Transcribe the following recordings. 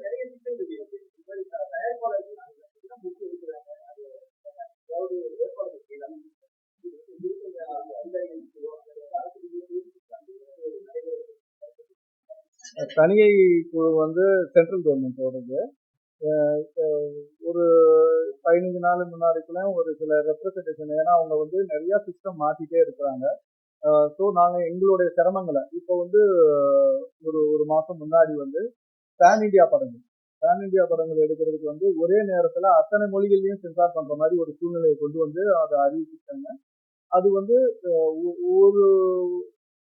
நிறைய சிக்கல் இருக்கு. இந்த மாதிரி தயாரிப்பாளர்கள் அதாவது ஏற்பாடு செய்யலாம். தனியை குழு வந்து சென்ட்ரல் கவர்மெண்டோடது. ஒரு 15 நாள் முன்னாடிக்குள்ள ஒரு சில ரெப்ரசன்டேஷன், ஏன்னா அவங்க வந்து நிறைய சிஸ்டம் மாத்திட்டே இருக்கிறாங்க. ஸோ நாங்கள் எங்களுடைய சிரமங்களை இப்போ வந்து ஒரு மாதம் முன்னாடி வந்து பேன் இண்டியா படங்கள் எடுக்கிறதுக்கு வந்து ஒரே நேரத்தில் அத்தனை மொழிகள்லையும் சென்சார் பண்ணுற மாதிரி ஒரு சூழ்நிலையை கொண்டு வந்து அதை அறிவிச்சிட்டாங்க. அது வந்து ஒரு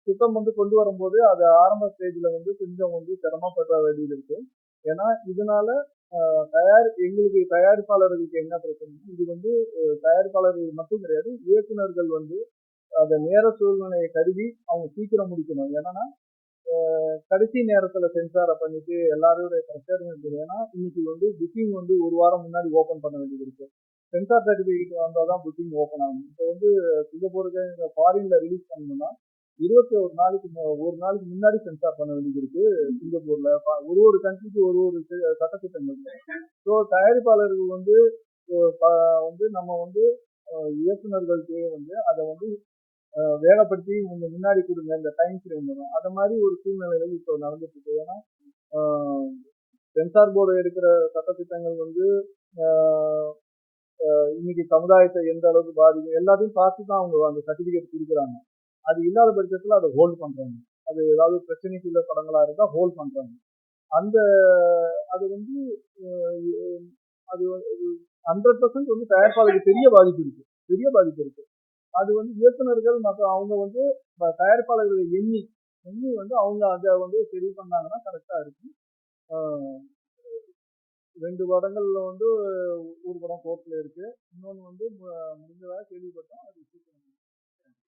திட்டம் வந்து கொண்டு வரும்போது அது ஆரம்ப ஸ்டேஜில் வந்து கொஞ்சம் வந்து சிரமப்பட வேண்டியது இருக்கு. ஏன்னா இதனால எங்களுக்கு தயாரிப்பாளர்களுக்கு என்ன பிரச்சனை, இது வந்து தயாரிப்பாளர்கள் மட்டும் கிடையாது, இயக்குநர்கள் வந்து அந்த நேர சூழ்நிலையை கருதி அவங்க சீக்கிரம் முடிக்கணும். ஏன்னா கடைசி நேரத்துல சென்சாரை பண்ணிட்டு எல்லாருடைய ப்ரெஷர் இருக்குது. ஏன்னா இன்னைக்கு வந்து புக்கிங் வந்து ஒரு வாரம் முன்னாடி ஓபன் பண்ண வேண்டியது இருக்கு. சென்சார் சர்டிபிகேட் வந்தாதான் புக்கிங் ஓபன் ஆகும். இப்போ வந்து சிங்கப்பூருக்கு ஃபாரின்ல ரிலீஸ் பண்ணணும்னா 21 நாளைக்கு முன்னாடி சென்சார் பண்ண வேண்டியது இருக்கு சிங்கப்பூர்ல. ஒரு கண்ட்ரிக்கு ஒரு சட்டத்திட்டங்கள். ஸோ தயாரிப்பாளர்கள் வந்து நம்ம வந்து இயக்குநர்களுக்கு வந்து அதை வந்து வேலைப்படுத்தி முன்னாடி கொடுங்க, இந்த டைம் ஃப்ரேம் வரும். அது மாதிரி ஒரு சூழ்நிலைகள் இப்போ நடந்துட்டு இருக்கு. ஏன்னா சென்சார் போர்டு எடுக்கிற சட்டத்திட்டங்கள் வந்து இன்னைக்கு சமுதாயத்தை எந்த அளவுக்கு பாதிக்கும் எல்லாத்தையும் பார்த்து தான் அவங்க அந்த சர்டிபிகேட் கொடுக்குறாங்க. அது இல்லாத பட்சத்தில் அதை ஹோல்ட் பண்றாங்க. அது ஏதாவது பிரச்சனைக்குள்ள படங்களா இருந்தா ஹோல்ட் பண்றாங்க. அது வந்து அது 100% வந்து தயாரிப்பாளருக்கு பெரிய பாதிப்பு இருக்கு. அது வந்து இயக்குநர்கள் மற்றும் அவங்க வந்து தயாரிப்பாளர்களை எண்ணி வந்து அவங்க அதை வந்து சரி பண்ணாங்கன்னா கரெக்டா இருக்கும். 2 படங்கள்ல வந்து ஒரு படம் கோர்ட்ல இருக்கு, இன்னொன்னு வந்து முடிஞ்சதாக கேள்விப்பட்டோம். அது